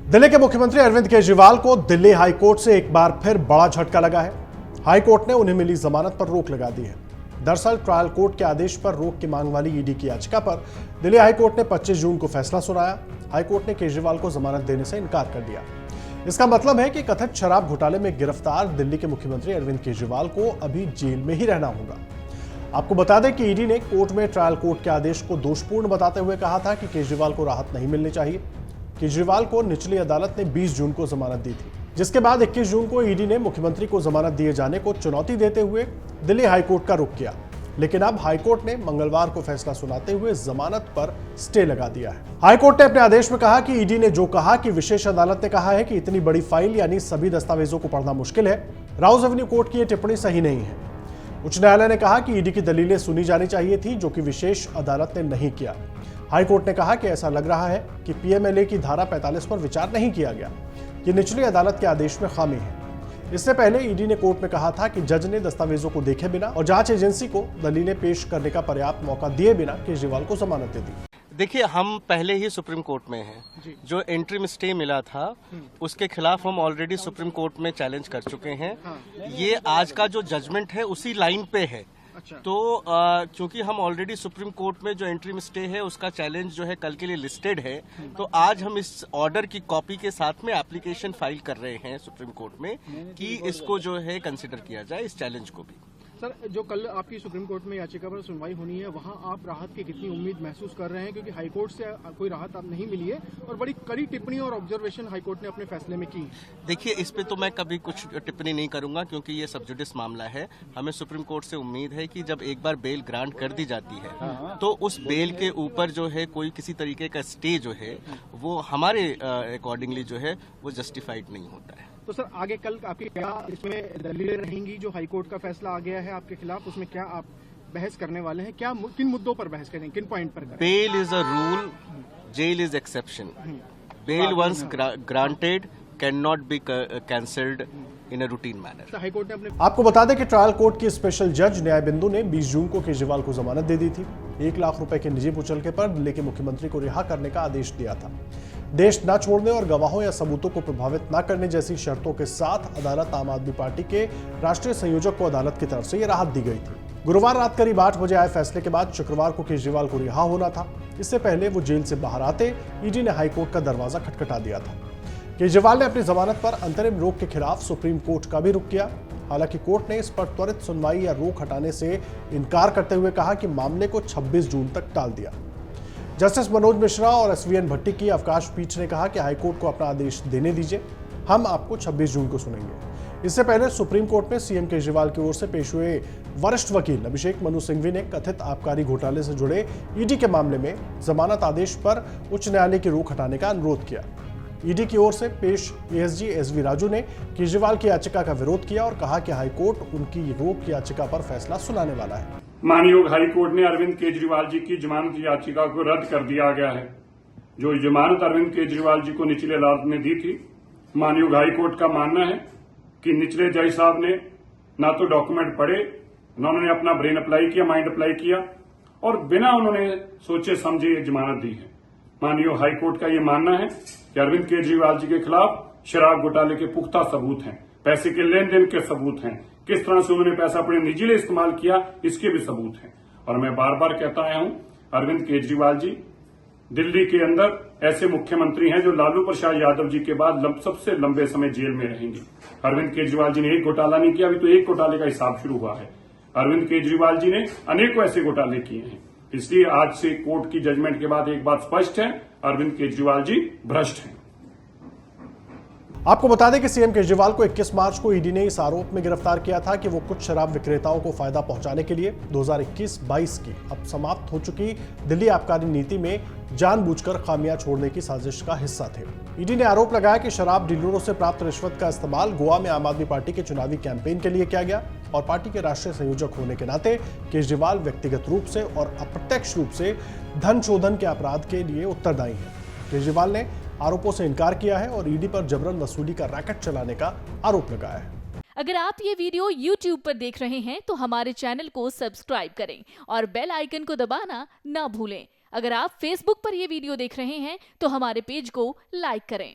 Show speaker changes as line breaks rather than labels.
दिल्ली के मुख्यमंत्री अरविंद केजरीवाल को दिल्ली हाईकोर्ट से एक बार फिर बड़ा झटका लगा है। हाईकोर्ट ने उन्हें मिली जमानत पर रोक लगा दी है। दरअसल ट्रायल कोर्ट के आदेश पर रोक की मांग वाली ईडी की याचिका पर दिल्ली हाईकोर्ट ने 25 जून को फैसला सुनाया। हाईकोर्ट ने केजरीवाल को जमानत देने से इनकार कर दिया। इसका मतलब है कि कथित शराब घोटाले में गिरफ्तार दिल्ली के मुख्यमंत्री अरविंद केजरीवाल को अभी जेल में ही रहना होगा। आपको बता दें कि ईडी ने कोर्ट में ट्रायल कोर्ट के आदेश को दोषपूर्ण बताते हुए कहा था कि केजरीवाल को राहत नहीं मिलनी चाहिए। केजरीवाल को निचली अदालत ने 20 जून को जमानत दी थी, जिसके बाद 21 जून को ईडी ने मुख्यमंत्री को जमानत दिए जाने को चुनौती देते हुए दिल्ली हाईकोर्ट का रुख किया। लेकिन अब हाईकोर्ट ने मंगलवार को फैसला सुनाते हुए जमानत पर स्टे लगा दिया है। हाईकोर्ट ने अपने आदेश में कहा कि ईडी ने जो कहा कि विशेष अदालत ने कहा है कि इतनी बड़ी फाइल यानी सभी दस्तावेजों को पढ़ना मुश्किल है। राउज एवेन्यू कोर्ट की यह टिप्पणी सही नहीं है। उच्च न्यायालय ने कहा कि ईडी की दलीलें सुनी जानी चाहिए थी, जो कि विशेष अदालत ने नहीं किया। हाईकोर्ट ने कहा कि ऐसा लग रहा है कि पीएमएलए की धारा 45 पर विचार नहीं किया गया। ये निचली अदालत के आदेश में खामी है। इससे पहले ईडी ने कोर्ट में कहा था कि जज ने दस्तावेजों को देखे बिना और जांच एजेंसी को दलीलें पेश करने का पर्याप्त मौका दिए बिना केजरीवाल को जमानत दे दी।
देखिए, हम पहले ही सुप्रीम कोर्ट में हैं। जो इंटरिम स्टे मिला था उसके खिलाफ हम ऑलरेडी सुप्रीम कोर्ट में चैलेंज कर चुके हैं। ये आज का जो जजमेंट है उसी लाइन पे है। तो क्योंकि हम ऑलरेडी सुप्रीम कोर्ट में जो इंटरिम स्टे है उसका चैलेंज जो है कल के लिए लिस्टेड है, तो आज हम इस ऑर्डर की कॉपी के साथ में एप्लीकेशन फाइल कर रहे हैं सुप्रीम कोर्ट में कि इसको जो है कंसिडर किया जाए, इस चैलेंज को भी।
सर, जो कल आपकी सुप्रीम कोर्ट में याचिका पर सुनवाई होनी है, वहां आप राहत की कितनी उम्मीद महसूस कर रहे हैं? क्योंकि हाईकोर्ट से कोई राहत अब नहीं मिली है और बड़ी कड़ी टिप्पणी और ऑब्जर्वेशन हाईकोर्ट ने अपने फैसले में की।
देखिए, इस पे तो मैं कभी कुछ टिप्पणी नहीं करूंगा क्योंकि ये सब जुडिस मामला है। हमें सुप्रीम कोर्ट से उम्मीद है कि जब एक बार बेल ग्रांट कर दी जाती है तो उस बेल के ऊपर जो है कोई किसी तरीके का स्टे जो है वो हमारे अकॉर्डिंगली जो है वो जस्टिफाइड नहीं होता है।
तो सर, आगे कल आपकी क्या इसमें दलीलें रहेंगी? जो हाईकोर्ट का फैसला आ गया है आपके खिलाफ, उसमें क्या आप बहस करने वाले हैं? क्या किन मुद्दों पर बहस करेंगे, किन पॉइंट पर करेंगे?
Bail is a rule, jail is exception. Bail once granted can not be cancelled in a routine manner.
High court ने अपने
आपको बता दें कि ट्रायल कोर्ट की स्पेशल जज न्यायबिंदु ने 20 जून को केजरीवाल को जमानत दे दी थी। 1 लाख रुपए के निजी मुचलके पर दिल्ली के मुख्यमंत्री को रिहा करने का आदेश दिया था। देश न छोड़ने और गवाहों या सबूतों को प्रभावित न करने जैसी शर्तों के साथ अदालत आम आदमी पार्टी के राष्ट्रीय संयोजक को अदालत की तरफ से यह राहत दी गई थी। गुरुवार रात करीब 8 बजे आए फैसले के बाद शुक्रवार को केजरीवाल को रिहा होना था। इससे पहले वो जेल से बाहर आते ईडी ने हाईकोर्ट का दरवाजा खटखटा दिया था। केजरीवाल ने अपनी जमानत पर अंतरिम रोक के खिलाफ सुप्रीम कोर्ट का भी रुख किया। हालांकि कोर्ट ने इस पर त्वरित सुनवाई या रोक हटाने से इनकार करते हुए कहा कि मामले को 26 जून तक टाल दिया। जस्टिस मनोज मिश्रा और एसवीएन भट्टी की अवकाश पीठ ने कहा कि हाईकोर्ट को अपना आदेश देने दीजिए, हम आपको 26 जून को सुनेंगे। इससे पहले सुप्रीम कोर्ट में सीएम केजरीवाल की ओर से पेश हुए वरिष्ठ वकील अभिषेक मनु सिंघवी ने कथित आबकारी घोटाले से जुड़े ईडी के मामले में जमानत आदेश पर उच्च न्यायालय की रोक हटाने का अनुरोध किया। ईडी की ओर से पेश एएसजी एसवी राजू ने केजरीवाल की याचिका का विरोध किया और कहा कि हाईकोर्ट उनकी रोक याचिका पर फैसला सुनाने वाला है।
माननीय हाईकोर्ट ने अरविंद केजरीवाल जी की जमानत याचिका को रद्द कर दिया गया है। जो जमानत अरविंद केजरीवाल जी को निचले अदालत ने दी थी, माननीय हाईकोर्ट का मानना है कि निचले जज साहब ने ना तो डॉक्यूमेंट पढ़े, न उन्होंने अपना ब्रेन अप्लाई किया, माइंड अप्लाई किया और बिना उन्होंने सोचे समझे ये जमानत दी है। माननीय हाईकोर्ट का ये मानना है कि अरविंद केजरीवाल जी के खिलाफ शराब घोटाले के पुख्ता सबूत हैं, पैसे के लेन देन के सबूत हैं, किस तरह से उन्होंने पैसा अपने निजी लिए इस्तेमाल किया इसके भी सबूत हैं। और मैं बार बार कहता आया हूं, अरविंद केजरीवाल जी दिल्ली के अंदर ऐसे मुख्यमंत्री हैं जो लालू प्रसाद यादव जी के बाद सबसे लंबे समय जेल में रहेंगे। अरविंद केजरीवाल जी ने एक घोटाला नहीं किया, अभी तो एक घोटाले का हिसाब शुरू हुआ है। अरविंद केजरीवाल जी ने अनेकों ऐसे घोटाले किए हैं। इसलिए आज से कोर्ट की जजमेंट के बाद एक बात स्पष्ट है, अरविंद केजरीवाल जी भ्रष्ट हैं।
आपको बता दें कि सीएम केजरीवाल को 21 मार्च को ईडी ने इस आरोप में गिरफ्तार किया था कि वो कुछ शराब विक्रेताओं को फायदा पहुंचाने के लिए 2021-22 की अब समाप्त हो चुकी दिल्ली आबकारी नीति में जानबूझकर खामियां छोड़ने की साजिश का हिस्सा थे। ईडी ने आरोप लगाया कि शराब डीलरों से प्राप्त रिश्वत का इस्तेमाल गोवा में आम आदमी पार्टी के चुनावी कैंपेन के लिए किया गया और पार्टी के राष्ट्रीय संयोजक होने के नाते केजरीवाल व्यक्तिगत रूप से और अप्रत्यक्ष रूप से धन शोधन के अपराध के लिए उत्तरदायी है। केजरीवाल ने आरोपों से इनकार किया है और ईडी पर जबरन वसूली का रैकेट चलाने का आरोप लगाया है।
अगर आप ये वीडियो YouTube पर देख रहे हैं तो हमारे चैनल को सब्सक्राइब करें और बेल आइकन को दबाना ना भूलें। अगर आप Facebook पर ये वीडियो देख रहे हैं तो हमारे पेज को लाइक करें।